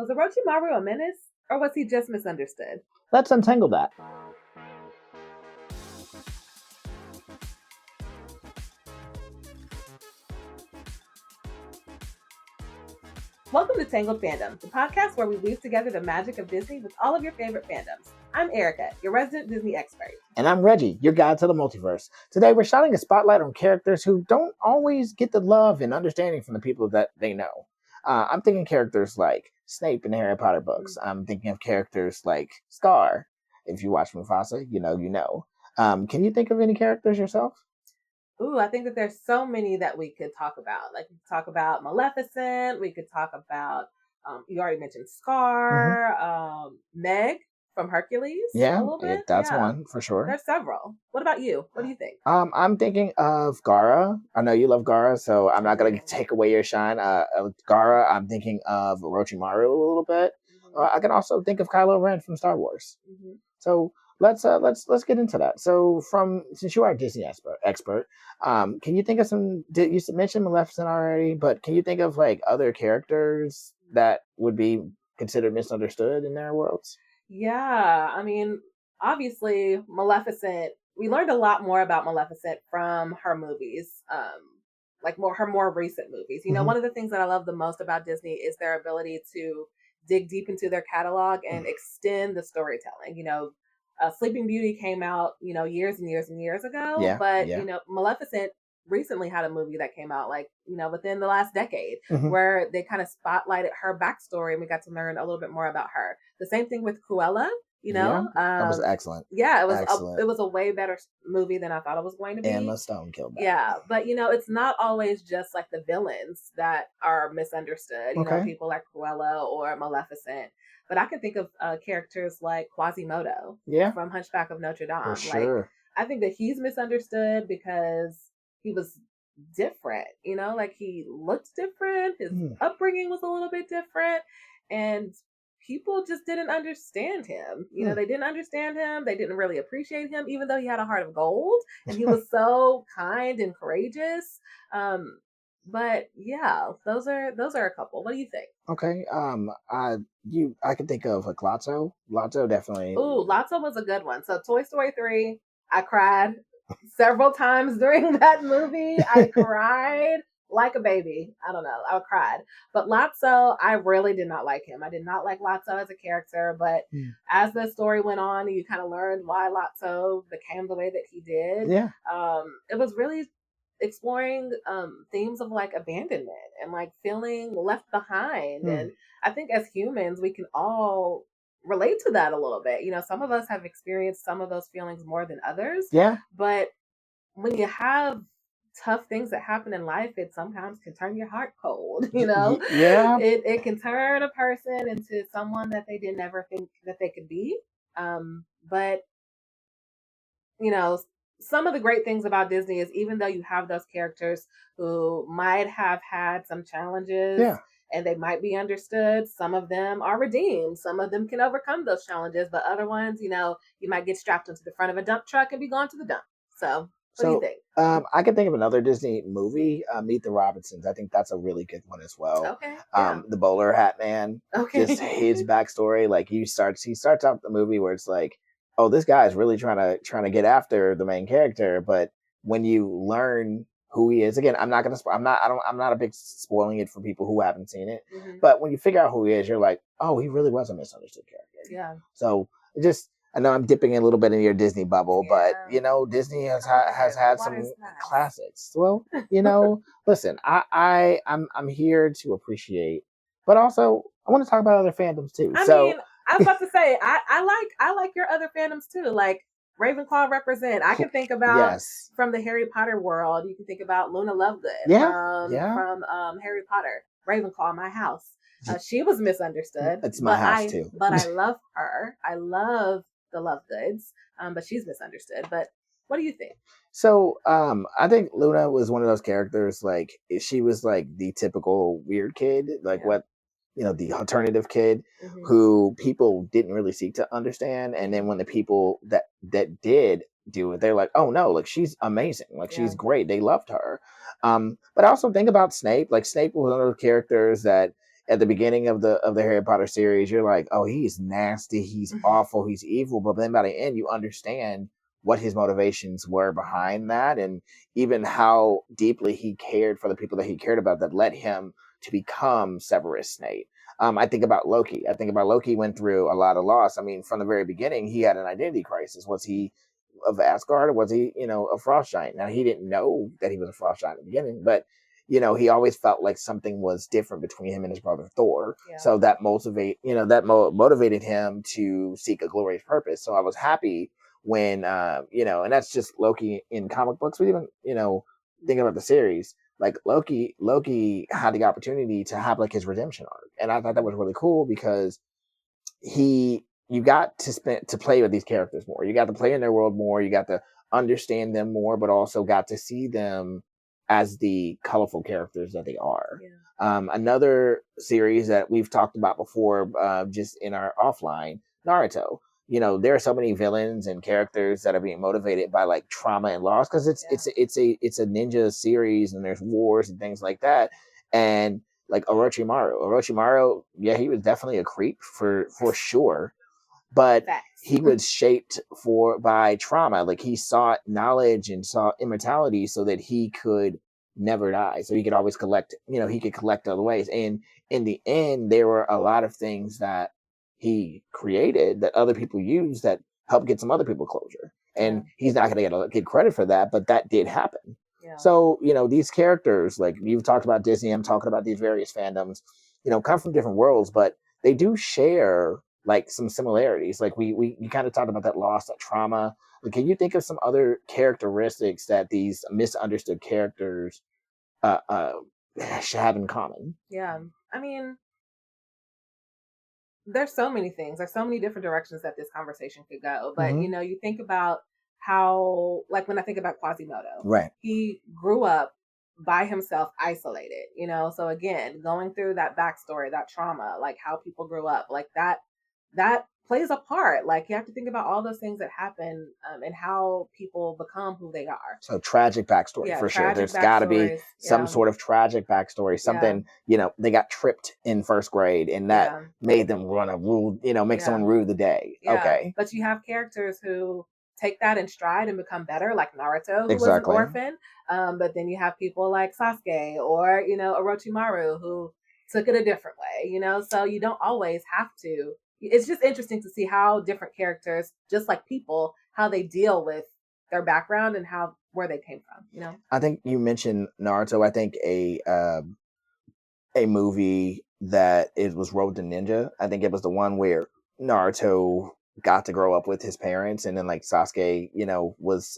Was Orochimaru a menace, or was he just misunderstood? Let's untangle that. Welcome to Tangled Fandom, the podcast where we weave together the magic of Disney with all of your favorite fandoms. I'm Erica, your resident Disney expert. And I'm Reggie, your guide to the multiverse. Today we're shining a spotlight on characters who don't always get the love and understanding from the people that they know. I'm thinking characters like Snape in the Harry Potter books. I'm thinking of characters like Scar. If you watch Mufasa, you know. Can you think of any characters yourself? Ooh, I think that there's so many that we could talk about. Like we could talk about Maleficent. We could talk about, you already mentioned Scar, Meg from Hercules. Yeah, a little bit. that's one for sure. There's several. What about you? What do you think? I'm thinking of Gara. I know you love Gara, so I'm not going to take away your shine. Gara, I'm thinking of Orochimaru a little bit. I can also think of Kylo Ren from Star Wars. So let's get into that. So since you are a Disney expert, can you think of some? You mentioned Maleficent already, but can you think of like other characters that would be considered misunderstood in their worlds? Yeah, I mean, obviously, Maleficent. We learned a lot more about Maleficent from her movies, like her more recent movies. You know, one of the things that I love the most about Disney is their ability to dig deep into their catalog and extend the storytelling. You know, Sleeping Beauty came out, years and years and years ago, but Maleficent recently had a movie that came out within the last decade where they kind of spotlighted her backstory and we got to learn a little bit more about her. The same thing with Cruella, that was excellent. Yeah, it was a way better movie than I thought it was going to be. Emma Stone killed that. Yeah, but it's not always just like the villains that are misunderstood. You know, people like Cruella or Maleficent. But I can think of characters like Quasimodo from Hunchback of Notre Dame. For sure. Like, I think that he's misunderstood because he was different, like he looked different. His upbringing was a little bit different. And people just didn't understand him. They didn't understand him. They didn't really appreciate him, even though he had a heart of gold and he was so kind and courageous. But yeah, those are a couple. What do you think? Okay. I can think of like Lotso. Lotso definitely. Ooh, Lotso was a good one. So Toy Story 3, I cried several times during that movie. I cried like a baby. I don't know. I cried. But Lotso, I really did not like him. I did not like Lotso as a character, but as the story went on, you kind of learned why Lotso became the way that he did. Yeah. It was really exploring themes of like abandonment and like feeling left behind. And I think as humans, we can all relate to that a little bit. Some of us have experienced some of those feelings more than others. Yeah. But when you have tough things that happen in life, it sometimes can turn your heart cold. Yeah. It can turn a person into someone that they didn't ever think that they could be. But some of the great things about Disney is even though you have those characters who might have had some challenges and they might be understood, some of them are redeemed. Some of them can overcome those challenges, but other ones, you might get strapped into the front of a dump truck and be gone to the dump. So what do you think? I can think of another Disney movie, Meet the Robinsons. I think that's a really good one as well. Okay. The bowler hat man. Okay. Just his backstory. Like he starts out the movie where it's like, oh, this guy is really trying to get after the main character. But when you learn who he is, again, I'm not a big spoiling it for people who haven't seen it. But when you figure out who he is, you're like, oh, he really was a misunderstood character. Yeah. So I know I'm dipping in a little bit in your Disney bubble, but Disney has had some classics. Well, listen, I'm here to appreciate, but also I want to talk about other fandoms too. I mean, I was about to say I like your other fandoms too, like Ravenclaw represent. I can think about from the Harry Potter world. You can think about Luna Lovegood from Harry Potter. Ravenclaw, my house. She was misunderstood. It's my house too. But I love her. I love the Lovegoods, but she's misunderstood. But what do you think? So I think Luna was one of those characters. Like she was like the typical weird kid, like the alternative kid who people didn't really seek to understand. And then when the people that did do it, they're like, oh no, like she's amazing, like she's great. They loved her. But I also think about Snape. Like Snape was one of those characters that at the beginning of the Harry Potter series, you're like, oh, he's nasty, he's awful, he's evil. But then by the end, you understand what his motivations were behind that, and even how deeply he cared for the people that he cared about that led him to become Severus Snape. I think about Loki. I think about Loki went through a lot of loss. I mean, from the very beginning, he had an identity crisis. Was he of Asgard, or was he, a frost giant? Now, he didn't know that he was a frost giant at the beginning, but he always felt like something was different between him and his brother Thor. Yeah. So that motivated him to seek a glorious purpose. So I was happy when, and that's just Loki in comic books, but even, thinking about the series, like Loki had the opportunity to have like his redemption arc. And I thought that was really cool because you got to play with these characters more. You got to play in their world more. You got to understand them more, but also got to see them as the colorful characters that they are. Yeah. Another series that we've talked about before, just in our offline, Naruto. There are so many villains and characters that are being motivated by like trauma and loss, because it's a ninja series and there's wars and things like that. And like Orochimaru, yeah, he was definitely a creep for sure, but he was shaped by trauma. Like he sought knowledge and sought immortality so that he could never die. So he could always collect, he could collect other ways. And in the end, there were a lot of things that he created that other people used that helped get some other people closure. And he's not going to get credit for that, but that did happen. Yeah. So, these characters, like you've talked about Disney, I'm talking about these various fandoms, come from different worlds, but they do share like some similarities. Like we kind of talked about that loss, that trauma. Like, can you think of some other characteristics that these misunderstood characters should have in common? Yeah. I mean, there's so many things. There's so many different directions that this conversation could go. But, you think about how, like when I think about Quasimodo, right? He grew up by himself, isolated, So again, going through that backstory, that trauma, like how people grew up, like that plays a part. Like you have to think about all those things that happen, and how people become who they are. So tragic backstory, for sure. There's got to be some sort of tragic backstory. Something, they got tripped in first grade and that made them make someone rue the day. Yeah. Okay. But you have characters who take that in stride and become better, like Naruto, who was an orphan. But then you have people like Sasuke or, Orochimaru, who took it a different way, so you don't always have to. It's just interesting to see how different characters, just like people, how they deal with their background and where they came from, I think you mentioned Naruto. I think a movie that was Road to Ninja. I think it was the one where Naruto got to grow up with his parents, and then like Sasuke,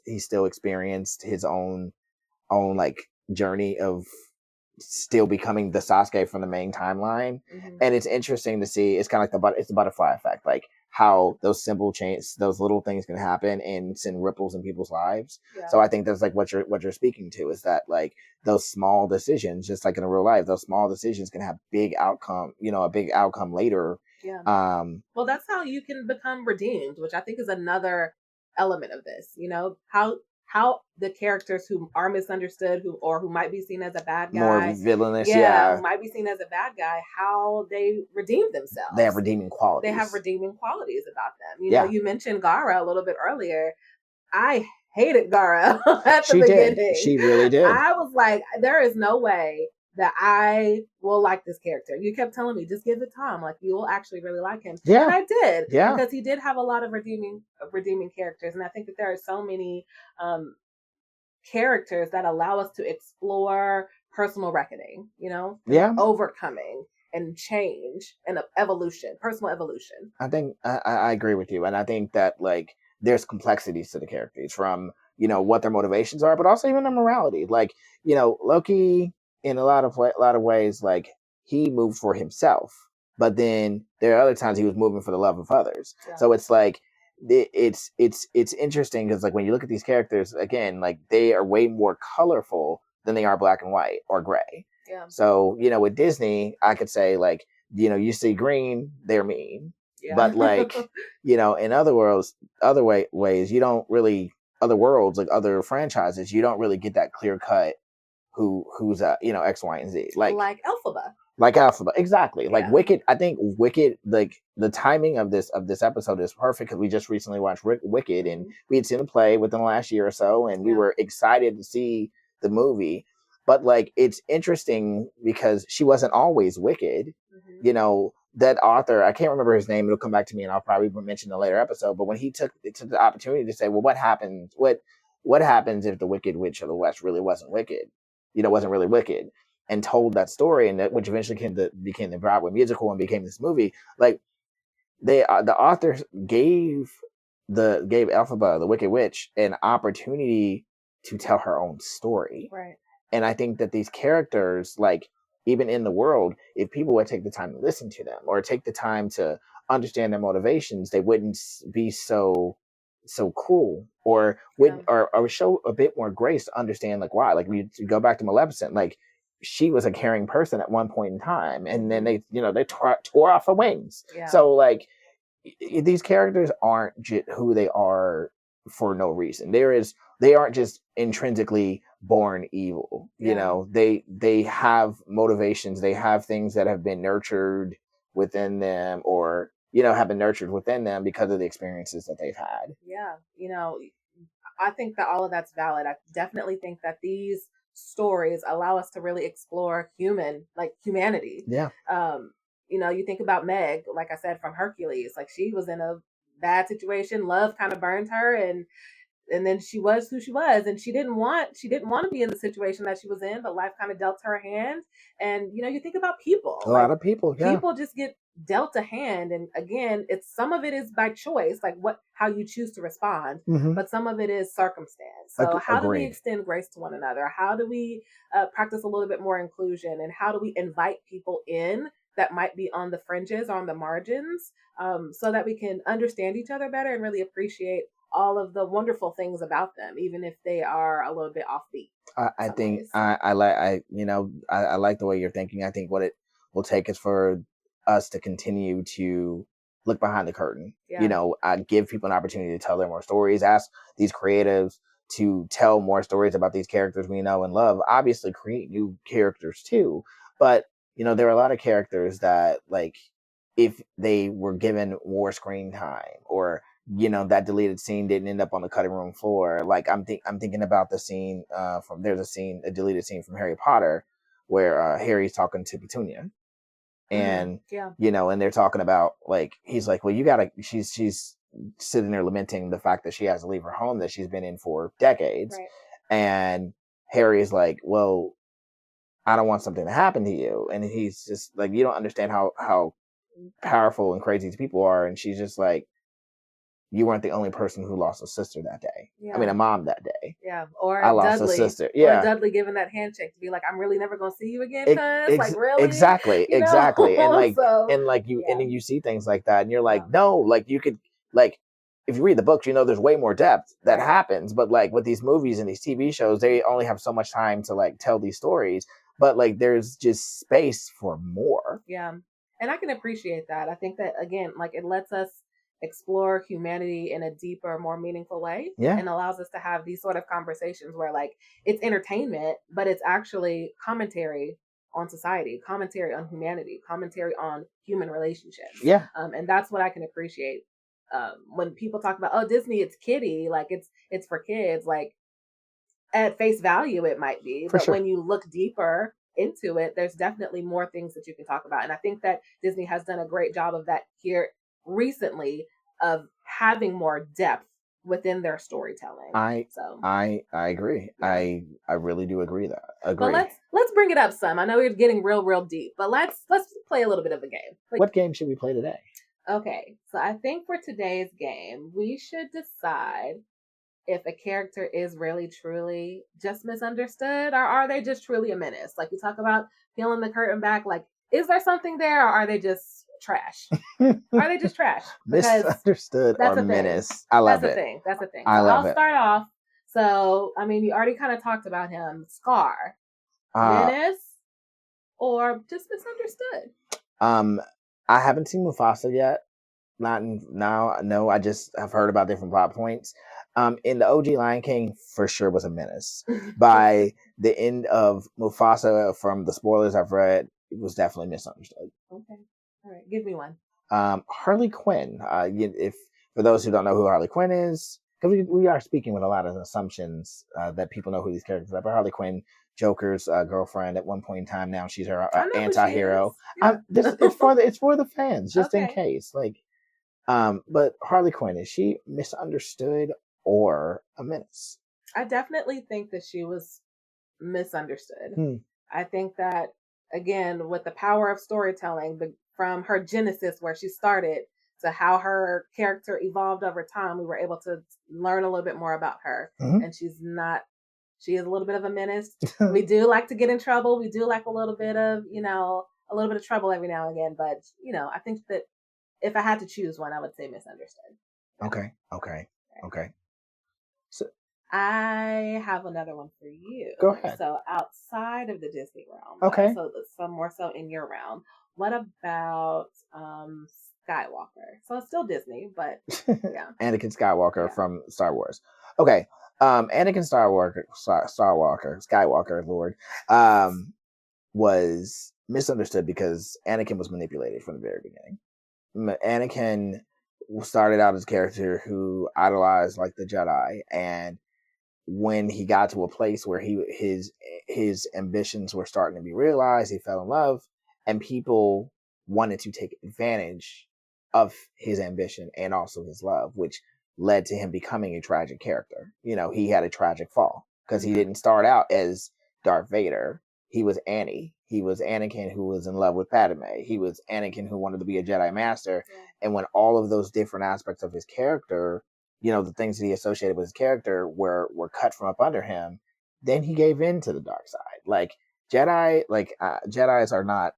he still experienced his own like journey of still becoming the Sasuke from the main timeline. Mm-hmm. And it's interesting to see. It's kind of like it's the butterfly effect, like how those simple changes, those little things can happen and send ripples in people's lives. Yeah. So I think that's like what you're speaking to, is that like those small decisions, just like in real life, those small decisions can have big outcome, a big outcome later. Yeah. Well, that's how you can become redeemed, which I think is another element of this, how the characters who are misunderstood, who might be seen as a bad guy, more villainous, who might be seen as a bad guy, how they redeem themselves. They have redeeming qualities. They have redeeming qualities about them. You know, you mentioned Gaara a little bit earlier. I hated Gaara at the beginning. She really did. I was like, there is no way that I will like this character. You kept telling me, just give it time. Like, you will actually really like him. Yeah. And I did. Yeah. Because he did have a lot of redeeming characters. And I think that there are so many characters that allow us to explore personal reckoning, overcoming and change and evolution, personal evolution. I think I agree with you. And I think that, like, there's complexities to the characters, from, what their motivations are, but also even their morality. Like, Loki, in a lot of ways, like, he moved for himself, but then there are other times he was moving for the love of others. Yeah. So it's like, it's interesting, because like when you look at these characters again, like they are way more colorful than they are black and white or gray. Yeah. So, with Disney, I could say, like, you see green, they're mean. Yeah. But like, in other ways, you don't really, other worlds, like other franchises, you don't really get that clear cut who's X, Y, and Z. Like Elphaba. Like Alphabet, exactly. Like Yeah. Wicked, I think Wicked, like the timing of this episode is perfect because we just recently watched Wicked, and we had seen the play within the last year or so, and we were excited to see the movie. But like, it's interesting because she wasn't always wicked. You know, that author, I can't remember his name. It'll come back to me, and I'll probably mention in a later episode. But when he took the opportunity to say, "Well, what happens? What happens if the Wicked Witch of the West really wasn't wicked? You know, wasn't really wicked?" And told that story, and that which eventually became the Broadway musical and became this movie. Like the author gave Elphaba, the Wicked Witch, an opportunity to tell her own story. Right. And I think that these characters, like even in the world, if people would take the time to listen to them or take the time to understand their motivations, they wouldn't be so cruel, or would or show a bit more grace to understand like why. Like we go back to Maleficent, like she was a caring person at one point in time, and then they tore off her wings. So like these characters aren't who they are for no reason. They aren't just intrinsically born evil. You know, they have motivations. They have things that have been nurtured within them, or have been nurtured within them because of the experiences that they've had. Yeah, I think that all of that's valid. I definitely think that these stories allow us to really explore humanity. Yeah. You think about Meg, like I said, from Hercules. Like she was in a bad situation. Love kind of burned her, and then she was who she was, and she didn't want to be in the situation that she was in, but life kind of dealt her a hand. And you think about people. A lot of people, yeah. People just get dealt a hand, and again, it's some of it is by choice, like how you choose to respond, but some of it is circumstance. So how do we extend grace to one another? How do we practice a little bit more inclusion, and how do we invite people in that might be on the fringes, on the margins, so that we can understand each other better and really appreciate all of the wonderful things about them, even if they are a little bit offbeat. I think I like the way you're thinking. I think what it will take is for us to continue to look behind the curtain. Yeah. Give people an opportunity to tell their more stories. Ask these creatives to tell more stories about these characters we know and love. Obviously, create new characters too. But there are a lot of characters that, like, if they were given more screen time, or that deleted scene didn't end up on the cutting room floor. Like I'm thinking about the scene a deleted scene from Harry Potter where Harry's talking to Petunia, and and they're talking about, like, he's like, well, she's sitting there lamenting the fact that she has to leave her home that she's been in for decades, right. And Harry is like, well, I don't want something to happen to you, and he's just like, you don't understand how powerful and crazy these people are, and she's just like, you weren't the only person who lost a sister that day. Yeah. I mean, a mom that day. Yeah. Or I lost Dudley, a sister. Yeah. Or Dudley giving that handshake to be like, I'm really never going to see you again, cuz. Like, really? Exactly. Exactly. And like, so, and like you, and then you see things like that, and you're like, no, like you could, like, if you read the books, there's way more depth that happens. But like with these movies and these TV shows, they only have so much time to like tell these stories. But like, there's just space for more. Yeah. And I can appreciate that. I think that, again, like, it lets us explore humanity in a deeper, more meaningful way, and allows us to have these sort of conversations where, like, it's entertainment, but it's actually commentary on society, commentary on humanity, commentary on human relationships. Yeah. And that's what I can appreciate. When people talk about, oh, Disney, it's kiddie, like it's for kids, like, at face value it might be, but when you look deeper into it, there's definitely more things that you can talk about. And I think that Disney has done a great job of that here recently, of having more depth within their storytelling. I agree. Yeah. I really do agree. But let's bring it up some. I know we're getting real deep, but let's play a little bit of a game. What game should we play today? Okay, so I think for today's game, we should decide if a character is really truly just misunderstood, or are they just truly a menace? Like, you talk about peeling the curtain back, like, is there something there, or are they just trash? Are they just trash? Misunderstood or menace. I love it. That's the thing. I'll start off. So, I mean, you already kind of talked about him. Scar. Menace or just misunderstood? I haven't seen Mufasa yet. Not now. No, I just have heard about different plot points. In the OG Lion King, for sure was a menace. By the end of Mufasa, from the spoilers I've read, was definitely misunderstood. Okay. All right. Give me one. Harley Quinn. If for those who don't know who Harley Quinn is, because we are speaking with a lot of assumptions that people know who these characters are. But Harley Quinn, Joker's girlfriend at one point in time. Now she's her anti-hero. Yeah. It's for the fans, just in Okay. case. But Harley Quinn, is she misunderstood or a menace? I definitely think that she was misunderstood. I think that, again, with the power of storytelling, from her genesis, where she started, to how her character evolved over time, we were able to learn a little bit more about her. And she is a little bit of a menace. We do like to get in trouble. We do like a little bit of trouble every now and again. But, I think that if I had to choose one, I would say misunderstood. Okay. So I have another one for you. Go ahead. So outside of the Disney realm. Okay. So some more so in your realm. What about Skywalker? So it's still Disney, but yeah. Anakin Skywalker from Star Wars. Okay. Anakin Skywalker, Lord, was misunderstood because Anakin was manipulated from the very beginning. Anakin started out as a character who idolized like the Jedi, and when he got to a place where his ambitions were starting to be realized, he fell in love, and people wanted to take advantage of his ambition and also his love, which led to him becoming a tragic character. He had a tragic fall because he didn't start out as Darth Vader. He was Annie. He was Anakin who was in love with Padme. He was Anakin who wanted to be a Jedi Master. Yeah. And when all of those different aspects of his character, the things that he associated with his character were cut from up under him, then he gave in to the dark side. Like Jedis are not,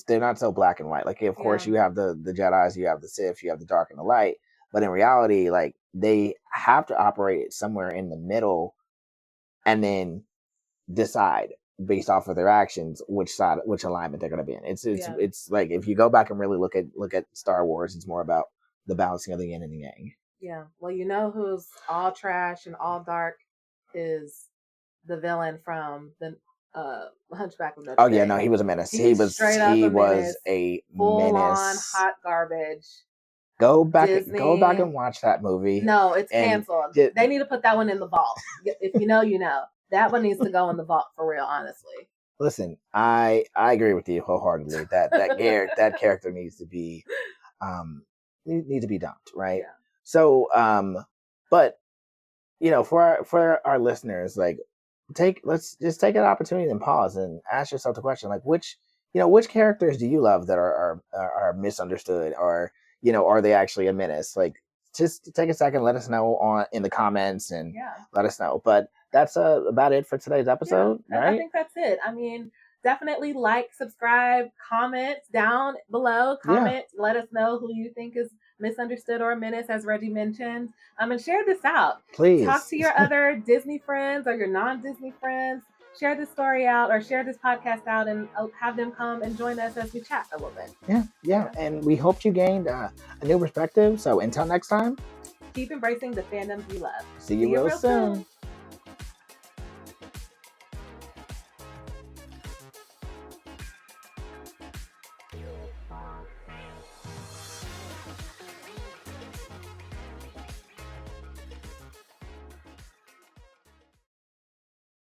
they're not so black and white. Like, of course you have the Jedis, you have the Sith, you have the dark and the light, but in reality, like, they have to operate somewhere in the middle and then decide based off of their actions which alignment they're going to be in. It's like, if you go back and really look at Star Wars, it's more about the balancing of the yin and the yang. Yeah. Well, who's all trash and all dark is the villain from the Hunchback of Notre Dame. Oh yeah, no, he was a menace. He was a full menace. On hot garbage. Go back and watch that movie. No, it's canceled. They need to put that one in the vault. If you know, that one needs to go in the vault for real. Honestly. Listen, I agree with you wholeheartedly. That character needs to be dumped, right? Yeah. So, but for our listeners, like, let's just take an opportunity and pause and ask yourself the question, like, which characters do you love that are misunderstood, or are they actually a menace? Like, just take a second, let us know in the comments, and let us know. But that's about it for today's episode, right? I think that's it. I mean, definitely like, subscribe, comment down below, let us know who you think is misunderstood or a menace, as Reggie mentioned, and share this out. Please talk to your other Disney friends or your non-Disney friends. Share this story out, or share this podcast out, and have them come and join us as we chat a little bit. Yeah. And we hope you gained a new perspective. So until next time, keep embracing the fandoms you love. See you real soon.